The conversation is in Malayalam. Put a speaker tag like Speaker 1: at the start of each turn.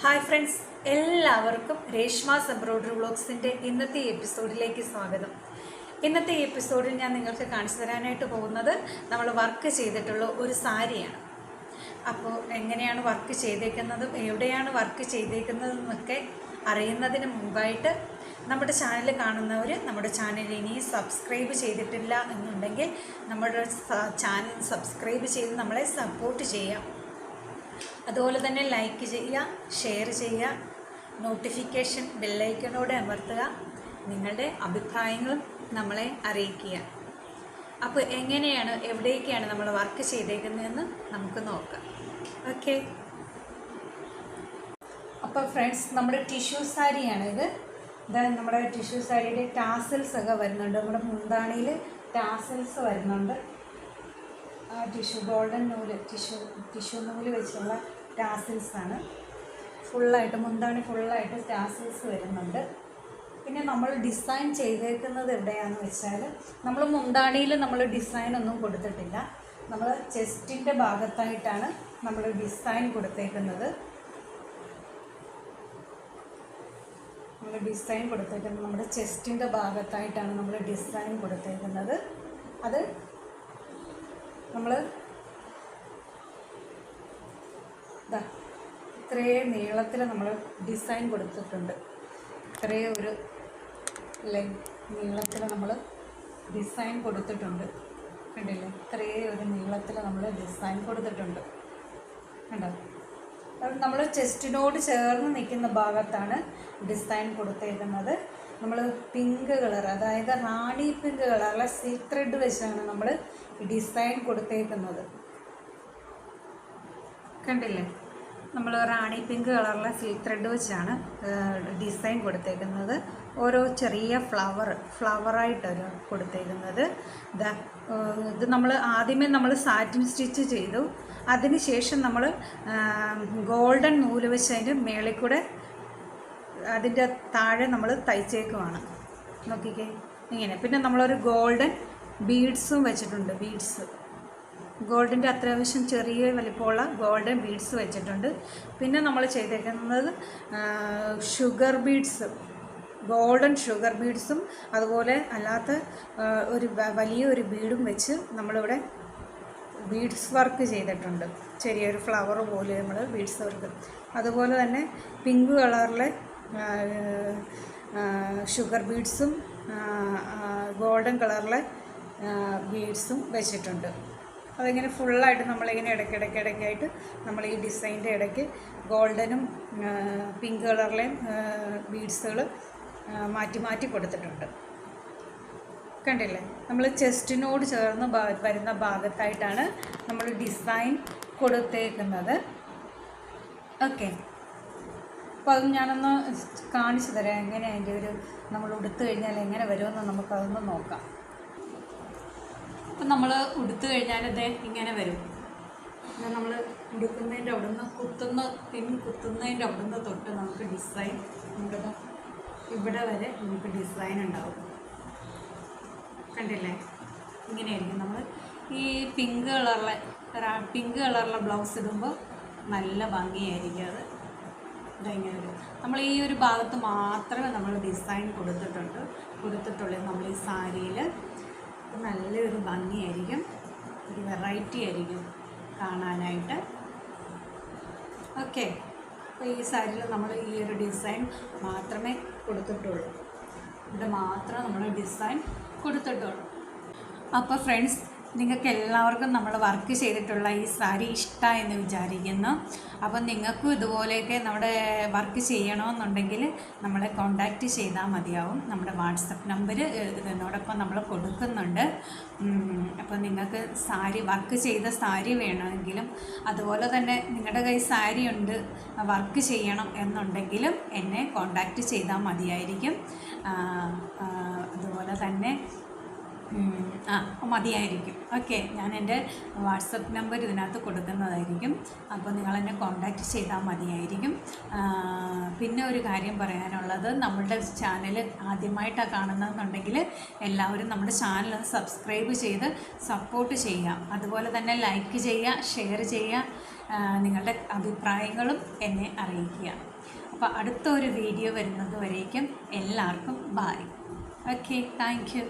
Speaker 1: ഹായ് ഫ്രണ്ട്സ്, എല്ലാവർക്കും രേഷ്മാസ് എംബ്രോയ്ഡറി വ്ളോഗ്സിൻ്റെ ഇന്നത്തെ എപ്പിസോഡിലേക്ക് സ്വാഗതം. ഇന്നത്തെ എപ്പിസോഡിൽ ഞാൻ നിങ്ങൾക്ക് കാണിച്ചു തരാനായിട്ട് പോകുന്നത് നമ്മൾ വർക്ക് ചെയ്തിട്ടുള്ള ഒരു സാരിയാണ്. അപ്പോൾ എങ്ങനെയാണ് വർക്ക് ചെയ്തേക്കുന്നതും എവിടെയാണ് വർക്ക് ചെയ്തേക്കുന്നതെന്നൊക്കെ അറിയുന്നതിന് മുമ്പായിട്ട് നമ്മുടെ ചാനൽ കാണുന്നവർ നമ്മുടെ ചാനൽ ഇനി സബ്സ്ക്രൈബ് ചെയ്തിട്ടില്ല എന്നുണ്ടെങ്കിൽ നമ്മുടെ ചാനൽ സബ്സ്ക്രൈബ് ചെയ്ത് നമ്മളെ സപ്പോർട്ട് ചെയ്യാം. അതുപോലെ തന്നെ ലൈക്ക് ചെയ്യുക, ഷെയർ ചെയ്യുക, നോട്ടിഫിക്കേഷൻ ബെല്ലൈക്കനോടെ അമർത്തുക, നിങ്ങളുടെ അഭിപ്രായങ്ങളും നമ്മളെ അറിയിക്കുക. അപ്പോൾ എവിടേക്കാണ് നമ്മൾ വർക്ക് ചെയ്തേക്കുന്നതെന്ന് നമുക്ക് നോക്കാം. ഓക്കെ, അപ്പോൾ ഫ്രണ്ട്സ്, നമ്മുടെ ടിഷ്യൂ സാരിയാണ് ഇത്. നമ്മുടെ ടിഷ്യൂ സാരിയുടെ ടാസൽസ് ഒക്കെ വരുന്നുണ്ട്. നമ്മുടെ മുന്താണിയിൽ ടാസൽസ് വരുന്നുണ്ട്. ഗോൾഡൻ നൂല്, ടിഷ്യൂ നൂല് വെച്ചുള്ള ടാസിൽസാണ്. ഫുള്ളായിട്ട് മുന്താണി ഫുള്ളായിട്ട് ടാസിൽസ് വരുന്നുണ്ട്. പിന്നെ നമ്മൾ ഡിസൈൻ ചെയ്തേക്കുന്നത് എവിടെയാണെന്ന് വെച്ചാൽ, നമ്മൾ മുന്താണിയിൽ നമ്മൾ ഡിസൈനൊന്നും കൊടുത്തിട്ടില്ല. നമ്മൾ ചെസ്റ്റിൻ്റെ ഭാഗത്തായിട്ടാണ് നമ്മൾ ഡിസൈൻ കൊടുത്തേക്കുന്നത്. നമ്മുടെ ചെസ്റ്റിൻ്റെ ഭാഗത്തായിട്ടാണ് നമ്മൾ ഡിസൈൻ കൊടുത്തേക്കുന്നത്. അത് നമ്മൾ ഇത്രയും നീളത്തിൽ നമ്മൾ ഡിസൈൻ കൊടുത്തിട്ടുണ്ട്. ഇത്രയും ഒരു നീളത്തിൽ നമ്മൾ ഡിസൈൻ കൊടുത്തിട്ടുണ്ട്. കണ്ടില്ലേ? ഇത്രയും ഒരു നീളത്തിൽ നമ്മൾ ഡിസൈൻ കൊടുത്തിട്ടുണ്ട്. കണ്ടോ? അത് നമ്മൾ ചെസ്റ്റിനോട് ചേർന്ന് നിൽക്കുന്ന ഭാഗത്താണ് ഡിസൈൻ കൊടുത്തേക്കുന്നത്. നമ്മൾ പിങ്ക് കളർ, അതായത് റാണി പിങ്ക് കളറിലെ സിൽക്ക് ത്രെഡ് വെച്ചാണ് നമ്മൾ ഡിസൈൻ കൊടുത്തേക്കുന്നത്. കണ്ടില്ലേ? നമ്മൾ റാണി പിങ്ക് കളറിലെ സിൽക്ക് ത്രെഡ് വെച്ചാണ് ഡിസൈൻ കൊടുത്തേക്കുന്നത്. ഓരോ ചെറിയ ഫ്ലവറായിട്ടാണ് കൊടുത്തേക്കുന്നത്. ഇത് നമ്മൾ ആദ്യമേ നമ്മൾ സാറ്റിൻ സ്റ്റിച്ച് ചെയ്തു. അതിനുശേഷം നമ്മൾ ഗോൾഡൻ നൂല് വെച്ച് അതിൻ്റെ മേളിൽ കൂടെ അതിൻ്റെ താഴെ നമ്മൾ തയ്ച്ചേക്കുവാണ്. നോക്കിക്കേ, ഇങ്ങനെ. പിന്നെ നമ്മളൊരു ഗോൾഡൻ ബീഡ്സും വെച്ചിട്ടുണ്ട്. ഗോൾഡിൻ്റെ അത്യാവശ്യം ചെറിയ വലിപ്പമുള്ള ഗോൾഡൻ ബീഡ്സ് വെച്ചിട്ടുണ്ട്. പിന്നെ നമ്മൾ ചെയ്തേക്കുന്നത് ഗോൾഡൻ ഷുഗർ ബീഡ്സും അതുപോലെ അല്ലാത്ത ഒരു വലിയൊരു ബീഡും വെച്ച് നമ്മളിവിടെ ബീഡ്സ് വർക്ക് ചെയ്തിട്ടുണ്ട്. ചെറിയൊരു ഫ്ലവർ പോലെ നമ്മൾ ബീഡ്സ് വർക്ക്. അതുപോലെ തന്നെ പിങ്ക് കളറിലെ ഷുഗർ ബീഡ്സും ഗോൾഡൻ കളറിലെ ബീഡ്സും വെച്ചിട്ടുണ്ട്. അതിങ്ങനെ ഫുള്ളായിട്ട് നമ്മളിങ്ങനെ ഇടയ്ക്കിടയ്ക്കായിട്ട് നമ്മൾ ഈ ഡിസൈൻ്റെ ഇടയ്ക്ക് ഗോൾഡനും പിങ്ക് കളറിലെയും ബീഡ്സുകൾ മാറ്റി കൊടുത്തിട്ടുണ്ട്. കണ്ടില്ലേ? നമ്മൾ ചെസ്റ്റിനോട് ചേർന്ന് വരുന്ന ഭാഗത്തായിട്ടാണ് നമ്മൾ ഡിസൈൻ കൊടുത്തേക്കുന്നത്. ഓക്കെ, അപ്പോൾ അത് ഞാനൊന്ന് കാണിച്ചു തരാം. എങ്ങനെ അതിൻ്റെ നമ്മൾ ഉടുത്തു കഴിഞ്ഞാൽ എങ്ങനെ വരുമെന്ന് നമുക്കതൊന്ന് നോക്കാം. അപ്പം നമ്മൾ ഉടുത്തു കഴിഞ്ഞാൽ ഇങ്ങനെ വരും. നമ്മൾ ഉടുക്കുന്നതിൻ്റെ അവിടുന്ന് കുത്തുന്നതിൻ്റെ അവിടുന്ന് തൊട്ട് നമുക്ക് ഡിസൈൻ ഇവിടെ വരെ നമുക്ക് ഡിസൈൻ ഉണ്ടാവും. കണ്ടില്ലേ? ഇങ്ങനെയായിരിക്കും. നമ്മൾ ഈ പിങ്ക് കളറിലെ ബ്ലൗസ് ഇടുമ്പോൾ നല്ല ഭംഗിയായിരിക്കും. അത് ഇങ്ങനെ വരും. നമ്മൾ ഈ ഒരു ഭാഗത്ത് മാത്രമേ നമ്മൾ ഡിസൈൻ കൊടുത്തിട്ടുള്ളൂ. നമ്മൾ ഈ സാരിയിൽ നല്ലൊരു ഭംഗിയായിരിക്കും, ഒരു വെറൈറ്റി ആയിരിക്കും കാണാനായിട്ട്. ഓക്കെ, അപ്പോൾ ഈ സാരിയിൽ നമ്മൾ ഈ ഒരു ഡിസൈൻ മാത്രമേ കൊടുത്തിട്ടുള്ളൂ. ഇവിടെ മാത്രമേ നമ്മൾ ഡിസൈൻ കൊടുത്തിട്ടുള്ളൂ. അപ്പോൾ ഫ്രണ്ട്സ്, നിങ്ങൾക്ക് എല്ലാവർക്കും നമ്മൾ വർക്ക് ചെയ്തിട്ടുള്ള ഈ സാരി ഇഷ്ടമായെന്ന് വിചാരിക്കുന്നു. അപ്പം നിങ്ങൾക്കും ഇതുപോലെയൊക്കെ നമ്മുടെ വർക്ക് ചെയ്യണമെന്നുണ്ടെങ്കിൽ നമ്മളെ കോണ്ടാക്റ്റ് ചെയ്താൽ മതിയാവും. നമ്മുടെ വാട്സപ്പ് നമ്പർ ഇതിനോടൊപ്പം നമ്മൾ കൊടുക്കുന്നുണ്ട്. അപ്പോൾ നിങ്ങൾക്ക് വർക്ക് ചെയ്ത സാരി വേണമെങ്കിലും അതുപോലെ തന്നെ നിങ്ങളുടെ കയ്യിൽ സാരി ഉണ്ട് വർക്ക് ചെയ്യണം എന്നുണ്ടെങ്കിലും എന്നെ കോണ്ടാക്റ്റ് ചെയ്താൽ മതിയായിരിക്കും. അതുപോലെ തന്നെ മതിയായിരിക്കും. ഓക്കെ, ഞാൻ എൻ്റെ വാട്സപ്പ് നമ്പർ ഇതിനകത്ത് കൊടുക്കുന്നതായിരിക്കും. അപ്പോൾ നിങ്ങളെന്നെ കോണ്ടാക്റ്റ് ചെയ്താൽ മതിയായിരിക്കും. പിന്നെ ഒരു കാര്യം പറയാനുള്ളത്, നമ്മളുടെ ചാനൽ ആദ്യമായിട്ടാണ് കാണുന്നതെന്നുണ്ടെങ്കിൽ എല്ലാവരും നമ്മുടെ ചാനൽ സബ്സ്ക്രൈബ് ചെയ്ത് സപ്പോർട്ട് ചെയ്യുക. അതുപോലെ തന്നെ ലൈക്ക് ചെയ്യുക, ഷെയർ ചെയ്യുക, നിങ്ങളുടെ അഭിപ്രായങ്ങളും എന്നെ അറിയിക്കുക. അപ്പോൾ അടുത്തൊരു വീഡിയോ വരുന്നത് വരേക്കും എല്ലാവർക്കും ബായ്. Okay, thank you.